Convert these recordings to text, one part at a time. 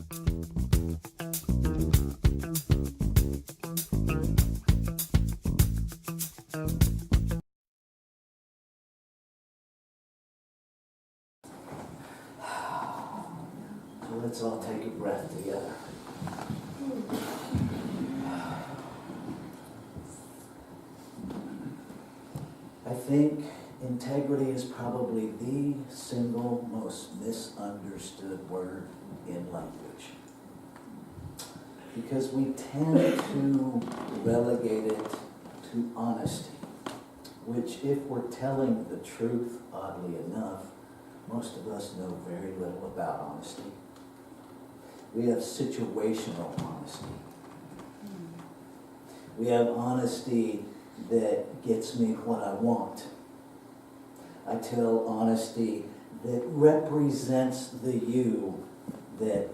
So let's all take a breath together. I think integrity is probably the single most misunderstood word in language. Because we tend to relegate it to honesty, which, if we're telling the truth, oddly enough, most of us know very little about honesty. We have situational honesty. We have honesty that gets me what I want. I tell honesty that represents the you that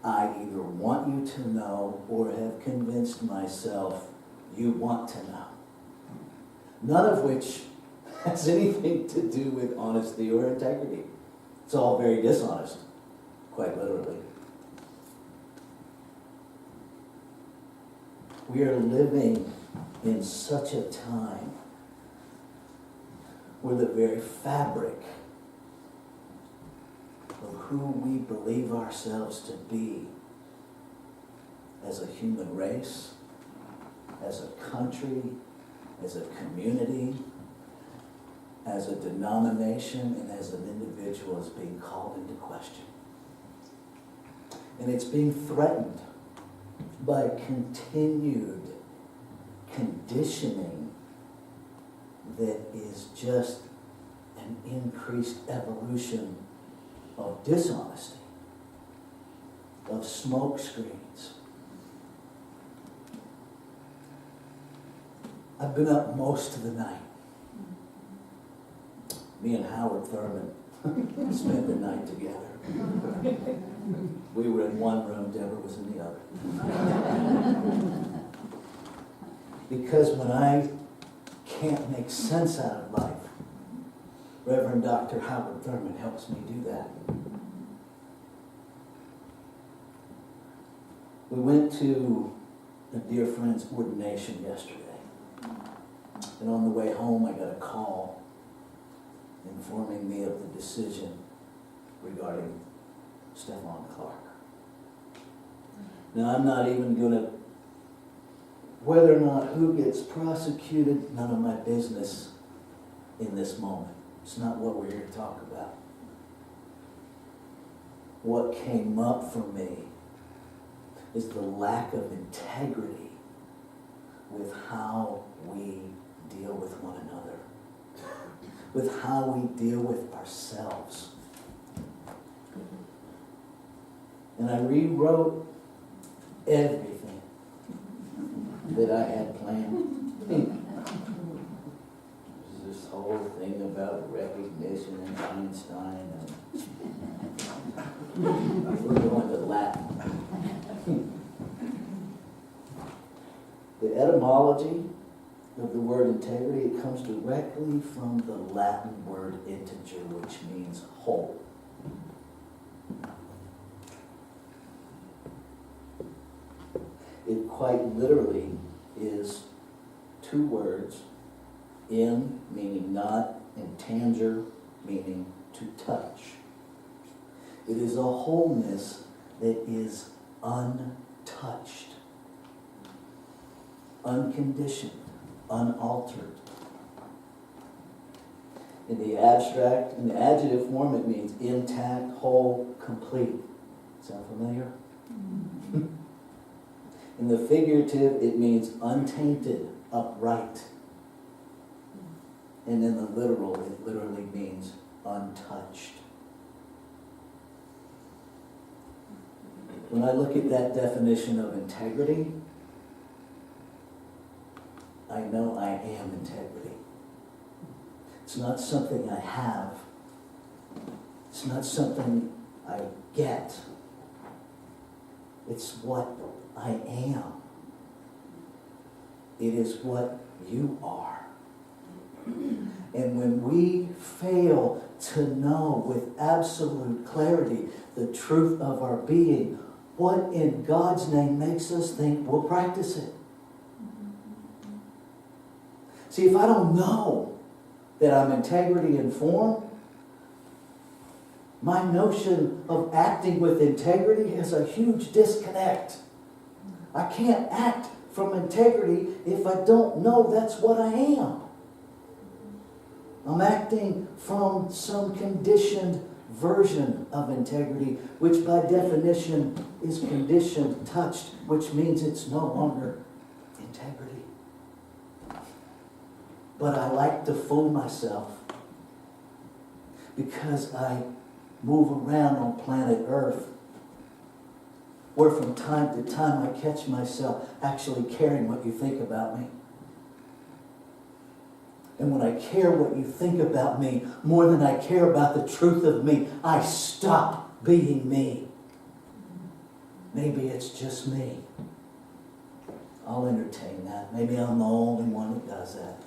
I either want you to know or have convinced myself you want to know. None of which has anything to do with honesty or integrity. It's all very dishonest, quite literally. We are living in such a time where the very fabric of who we believe ourselves to be as a human race, as a country, as a community, as a denomination, and as an individual is being called into question. And it's being threatened by continued conditioning that is just an increased evolution of dishonesty, of smoke screens. I've been up most of the night. Me and Howard Thurman spent the night together. We were in one room, Deborah was in the other. Because when I can't make sense out of life, Reverend Dr. Howard Thurman helps me do that. We went to a dear friend's ordination yesterday. And on the way home, I got a call informing me of the decision regarding Stefan Clark. Now, I'm not even going to, whether or not who gets prosecuted, none of my business in this moment. It's not what we're here to talk about. What came up for me is the lack of integrity with how we deal with one another, with how we deal with ourselves. And I rewrote everything that I had planned. This whole thing about recognition and Einstein, and we're going to Latin. The etymology of the word integrity, it comes directly from the Latin word integer, which means whole. It quite literally is two words, in meaning not, and tanger meaning to touch. It is a wholeness that is untouched, unconditioned, unaltered. In the abstract, in the adjective form, it means intact, whole, complete. Sound familiar? Mm-hmm. In the figurative, it means untainted, upright. And in the literal, it literally means untouched. When I look at that definition of integrity, I know I am integrity. It's not something I have. It's not something I get. It's what I am. It is what you are. And when we fail to know with absolute clarity the truth of our being, what in God's name makes us think we'll practice it? See, if I don't know that I'm integrity informed, my notion of acting with integrity has a huge disconnect. I can't act from integrity if I don't know that's what I am. I'm acting from some conditioned version of integrity, which by definition is conditioned, touched, which means it's no longer integrity. But I like to fool myself because I move around on planet Earth, where from time to time I catch myself actually caring what you think about me. And when I care what you think about me more than I care about the truth of me, I stop being me. Maybe it's just me. I'll entertain that. Maybe I'm the only one that does that.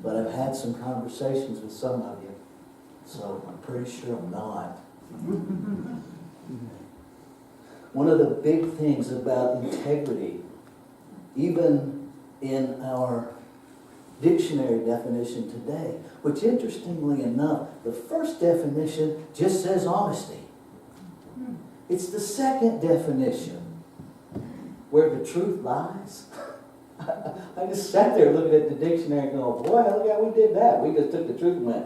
But I've had some conversations with some of you, so I'm pretty sure I'm not. One of the big things about integrity, even in our dictionary definition today, which interestingly enough, the first definition just says honesty. It's the second definition, where the truth lies. I just sat there looking at the dictionary and going, boy, look how we did that. We just took the truth and went,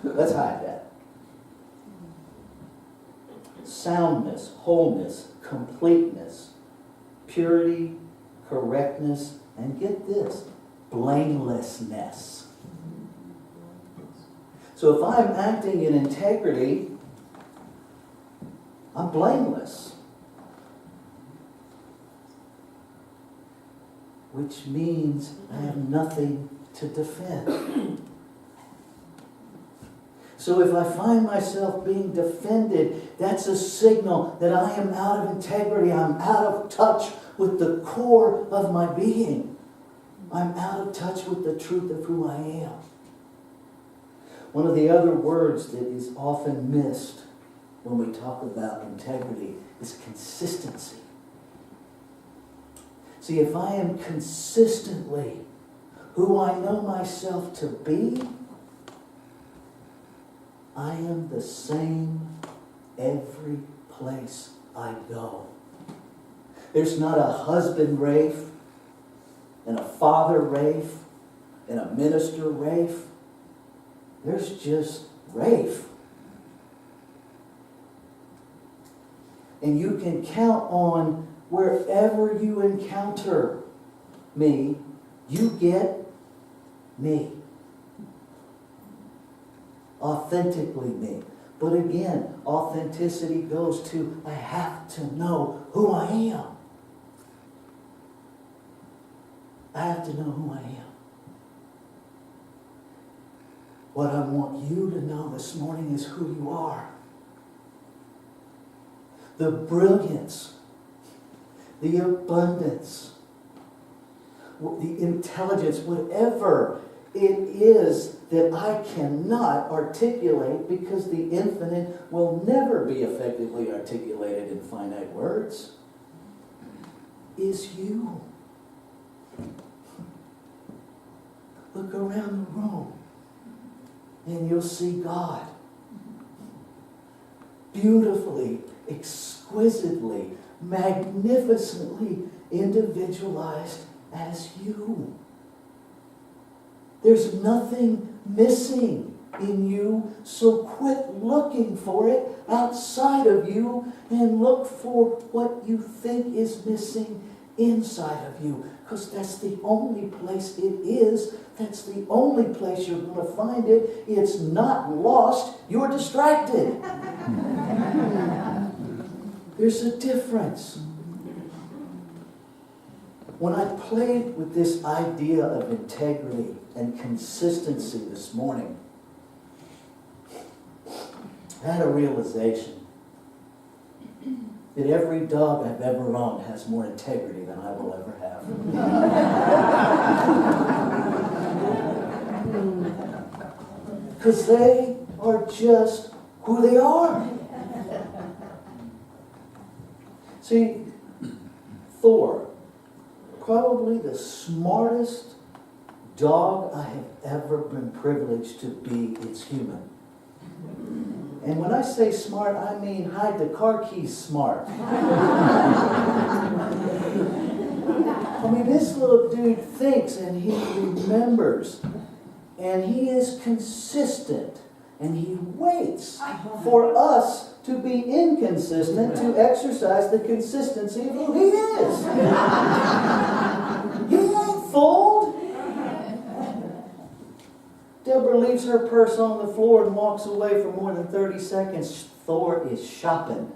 let's hide that. Soundness, wholeness, completeness, purity, correctness, and get this, blamelessness. So if I'm acting in integrity, I'm blameless. Which means I have nothing to defend. So if I find myself being defended, that's a signal that I am out of integrity. I'm out of touch with the core of my being. I'm out of touch with the truth of who I am. One of the other words that is often missed when we talk about integrity is consistency. See, if I am consistently who I know myself to be, I am the same every place I go. There's not a husband Rafe, and a father Rafe, and a minister Rafe. There's just Rafe. And you can count on wherever you encounter me, you get me. Authentically me. But again, authenticity goes to, I have to know who I am. I have to know who I am. What I want you to know this morning is who you are. The brilliance, the abundance, the intelligence, whatever it is that I cannot articulate, because the infinite will never be effectively articulated in finite words, is you. Look around the room and you'll see God. Beautifully, exquisitely, magnificently individualized as you. There's nothing missing in you, so quit looking for it outside of you and look for what you think is missing inside of you, because that's the only place it is. That's the only place you're going to find it. It's not lost. You're distracted. There's a difference. When I played with this idea of integrity and consistency this morning, I had a realization that every dog I've ever owned has more integrity than I will ever have. Because they are just who they are. See, Thor, probably the smartest dog I have ever been privileged to be its human. And when I say smart, I mean hide the car keys smart. I mean, this little dude thinks and he remembers. And he is consistent. And he waits for us to be inconsistent to exercise the consistency of who he is. He ain't fooled. Deborah leaves her purse on the floor and walks away for more than 30 seconds. Thor is shopping.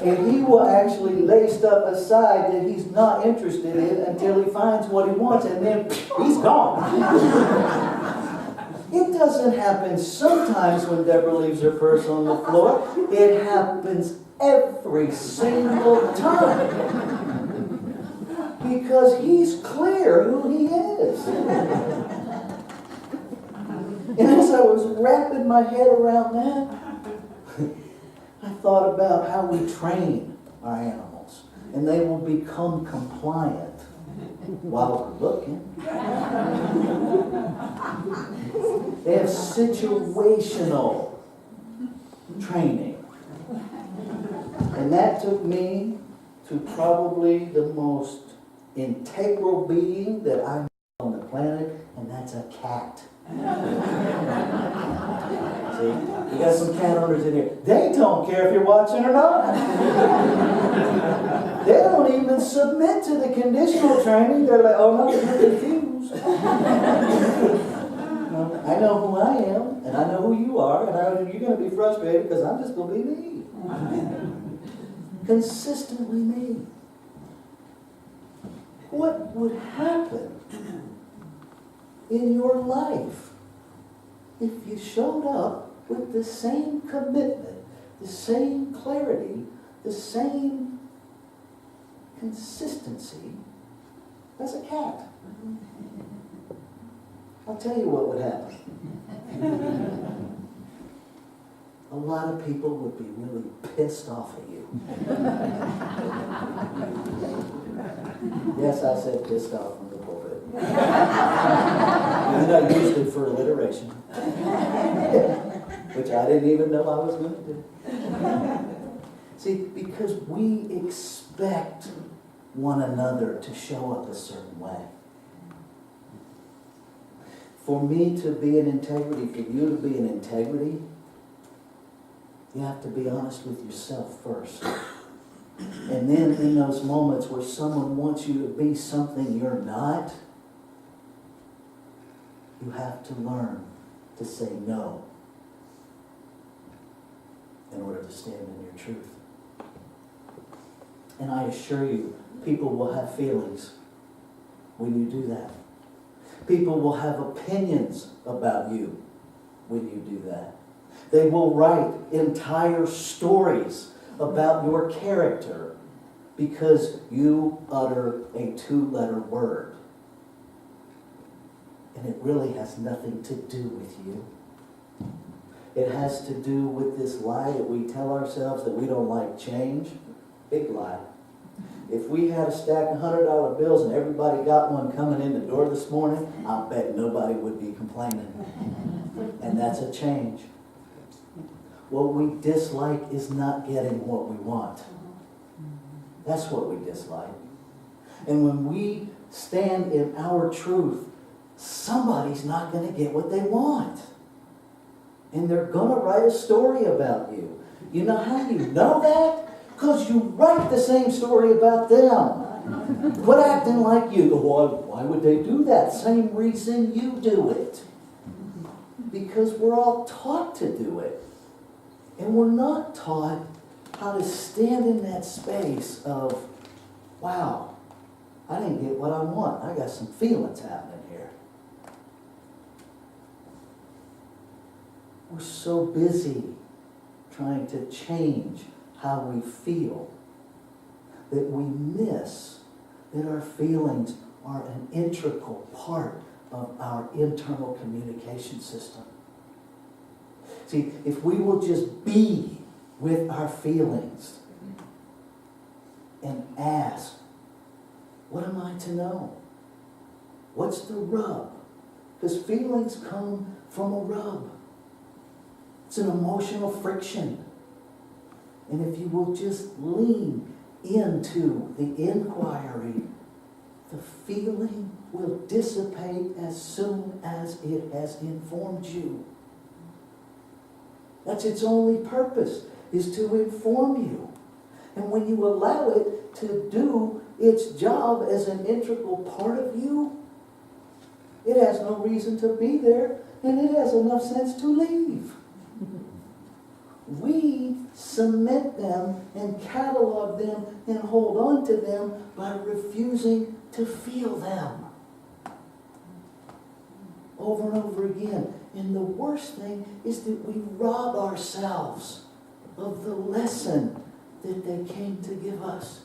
And he will actually lay stuff aside that he's not interested in until he finds what he wants, and then he's gone. It doesn't happen sometimes when Deborah leaves her purse on the floor. It happens every single time. Because he's clear who he is. And as I was wrapping my head around that, I thought about how we train our animals. And they will become compliant while we're looking. They have situational training. And that took me to probably the most integral being that I know on the planet, and that's a cat. See, you got some cat owners in here. They don't care if you're watching or not. They don't even submit to the conditional training. They're like, oh no, you're confused. I know who I am, and I know who you are, and you're going to be frustrated because I'm just going to be me. Consistently me. What would happen in your life if you showed up with the same commitment, the same clarity, the same consistency as a cat? I'll tell you what would happen. A lot of people would be really pissed off at you. Yes, I said pissed off from the pulpit. And I used it for alliteration. Which I didn't even know I was going to do. See, because we expect one another to show up a certain way. For me to be in integrity, for you to be in integrity, you have to be honest with yourself first. And then in those moments where someone wants you to be something you're not, you have to learn to say no in order to stand in your truth. And I assure you, people will have feelings when you do that. People will have opinions about you when you do that. They will write entire stories about your character because you utter a 2-letter word. And it really has nothing to do with you. It has to do with this lie that we tell ourselves that we don't like change. Big lie. If we had a stack of $100 bills and everybody got one coming in the door this morning, I'll bet nobody would be complaining. And that's a change. What we dislike is not getting what we want. That's what we dislike. And when we stand in our truth, somebody's not going to get what they want. And they're going to write a story about you. You know how you know that? Because you write the same story about them. Quit acting like you. Why would they do that? Same reason you do it. Because we're all taught to do it. And we're not taught how to stand in that space of, wow, I didn't get what I want. I got some feelings happening here. We're so busy trying to change how we feel that we miss that our feelings are an integral part of our internal communication system. See, if we will just be with our feelings and ask, what am I to know? What's the rub? Because feelings come from a rub. It's an emotional friction. And if you will just lean into the inquiry, the feeling will dissipate as soon as it has informed you. That's its only purpose, is to inform you. And when you allow it to do its job as an integral part of you, it has no reason to be there, and it has enough sense to leave. We cement them and catalog them and hold on to them by refusing to feel them. Over and over again. And the worst thing is that we rob ourselves of the lesson that they came to give us.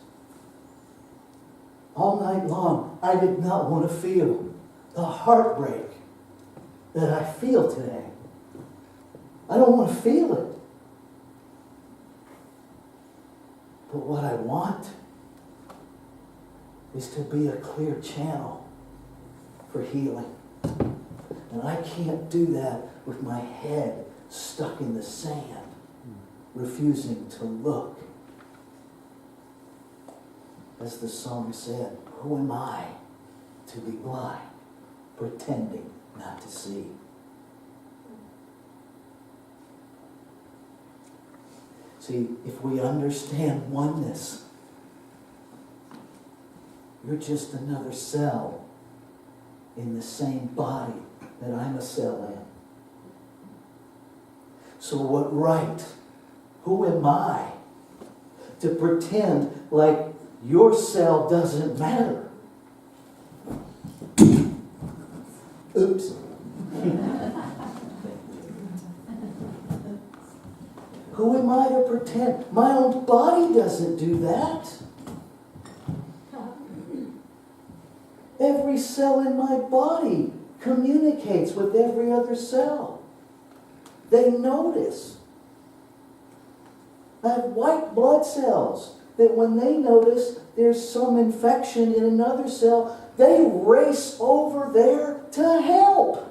All night long, I did not want to feel the heartbreak that I feel today. I don't want to feel it. But what I want is to be a clear channel for healing. And I can't do that with my head stuck in the sand, refusing to look. As the song said, who am I to be blind, pretending not to see? See, if we understand oneness, you're just another cell in the same body that I'm a cell in. So what right? Who am I to pretend like your cell doesn't matter? Oops. Who am I to pretend? My own body doesn't do that. Every cell in my body communicates with every other cell. They notice. I have white blood cells that when they notice there's some infection in another cell, they race over there to help.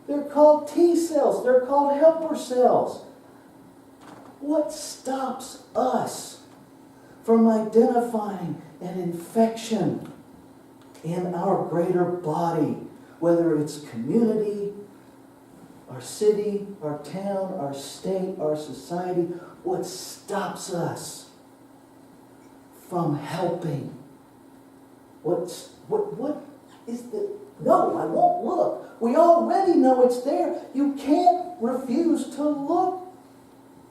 They're called T cells. They're called helper cells. What stops us from identifying an infection in our greater body, whether it's community, our city, our town, our state, our society? What stops us from helping? What is the... No, I won't look. We already know it's there. You can't refuse to look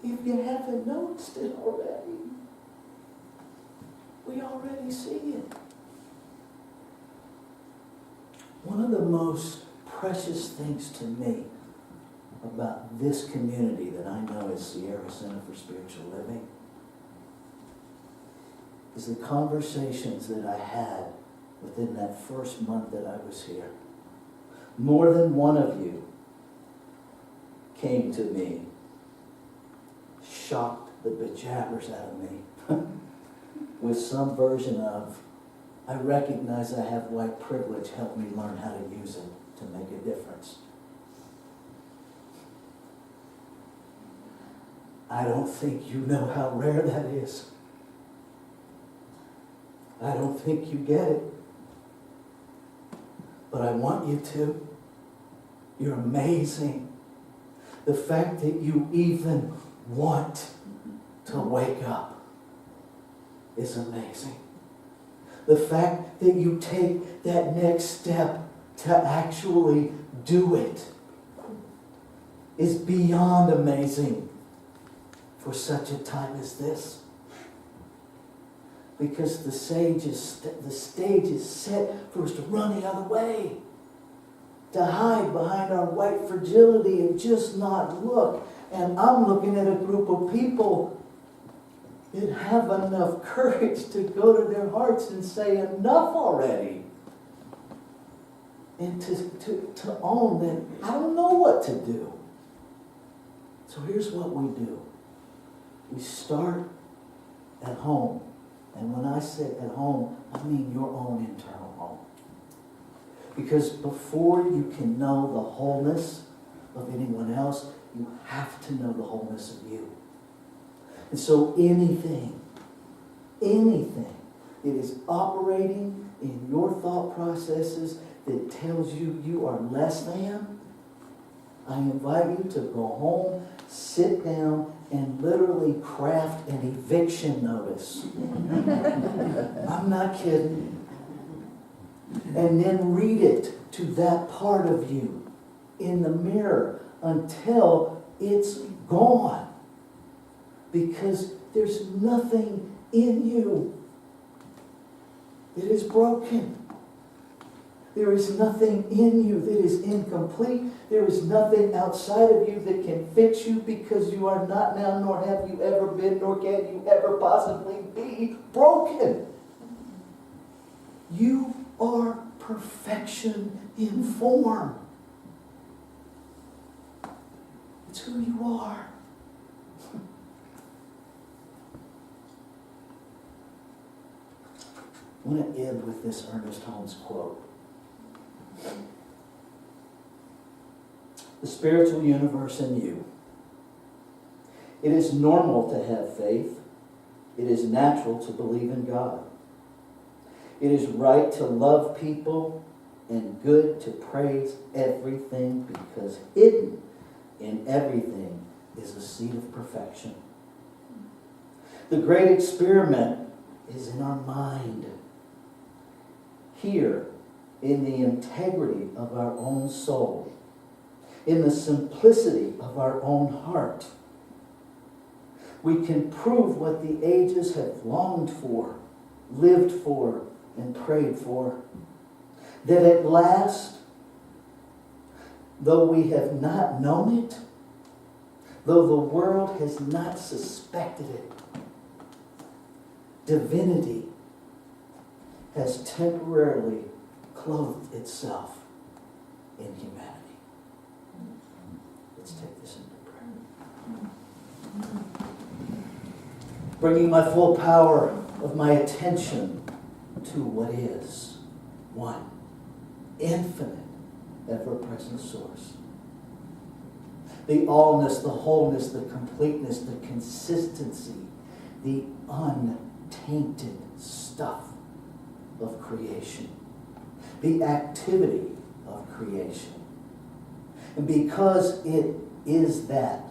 if you haven't noticed it already. We already see it. One of the most precious things to me about this community that I know as Sierra Center for Spiritual Living is the conversations that I had within that first month that I was here. More than one of you came to me, shocked the bejabbers out of me with some version of, I recognize I have white privilege, help me learn how to use it to make a difference. I don't think you know how rare that is. I don't think you get it. But I want you to. You're amazing. The fact that you even want to wake up is amazing. The fact that you take that next step to actually do it is beyond amazing for such a time as this. Because the stage is set for us to run the other way. To hide behind our white fragility and just not look. And I'm looking at a group of people that have enough courage to go to their hearts and say enough already. And to own that I don't know what to do. So here's what we do. We start at home. And when I say at home, I mean your own internal home. Because before you can know the wholeness of anyone else, you have to know the wholeness of you. And so anything that is operating in your thought processes that tells you you are less than, I invite you to go home, sit down, and literally craft an eviction notice. I'm not kidding. And then read it to that part of you in the mirror until it's gone. Because there's nothing in you that is broken. There is nothing in you that is incomplete. There is nothing outside of you that can fix you, because you are not now, nor have you ever been, nor can you ever possibly be broken. You are perfection in form. It's who you are. I want to end with this Ernest Holmes quote. The spiritual universe in you. It is normal to have faith. It is natural to believe in God. It is right to love people and good to praise everything, because hidden in everything is a seed of perfection. The great experiment is in our mind. Here, in the integrity of our own soul, in the simplicity of our own heart, we can prove what the ages have longed for, lived for, and prayed for. That at last, though we have not known it, though the world has not suspected it, divinity has temporarily clothed itself in humanity. Let's take this into prayer. Bringing my full power of my attention to what is one, infinite, ever-present source. The allness, the wholeness, the completeness, the consistency, the untainted stuff of creation. The activity of creation. And because it is that,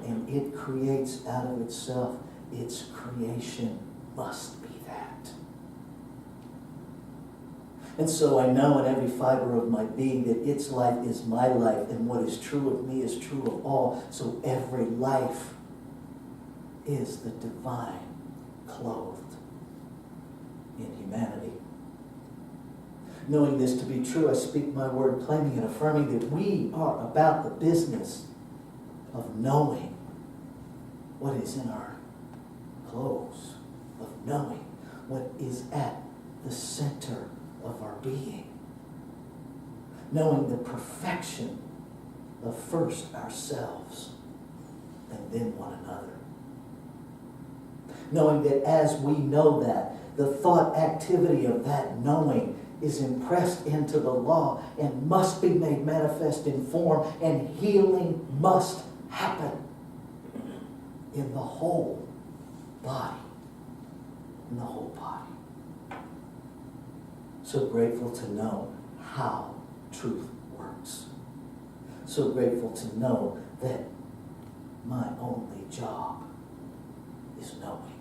and it creates out of itself, its creation must be that. And so I know in every fiber of my being that its life is my life, and what is true of me is true of all. So every life is the divine clothed in humanity. Knowing this to be true, I speak my word, claiming and affirming that we are about the business of knowing what is in our clothes, of knowing what is at the center of our being. Knowing the perfection of first ourselves and then one another. Knowing that as we know that, the thought activity of that knowing is impressed into the law and must be made manifest in form, and healing must happen in the whole body. In the whole body. So grateful to know how truth works. So grateful to know that my only job is knowing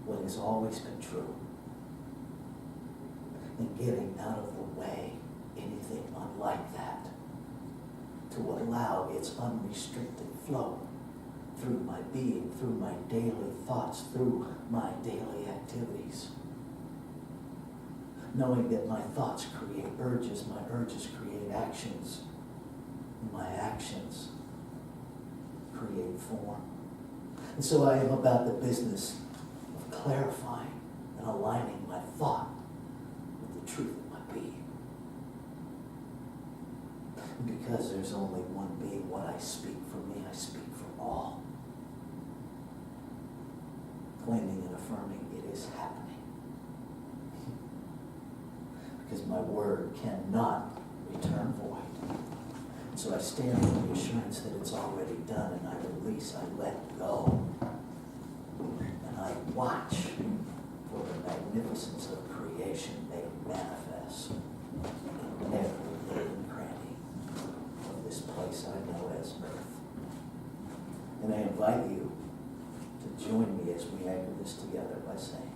what has always been true, and getting out of the way anything unlike that, to allow its unrestricted flow through my being, through my daily thoughts, through my daily activities. Knowing that my thoughts create urges, my urges create actions, and my actions create form. And so I am about the business of clarifying and aligning my thought with the truth of my being. And because there's only one being, what I speak from claiming and affirming it is happening. Because my word cannot return void. So I stand with the assurance that it's already done, and I release, I let go. And I watch for the magnificence of creation made manifest in every nook and cranny of this place I know as earth. And I invite you to join me as we anchor this together by saying,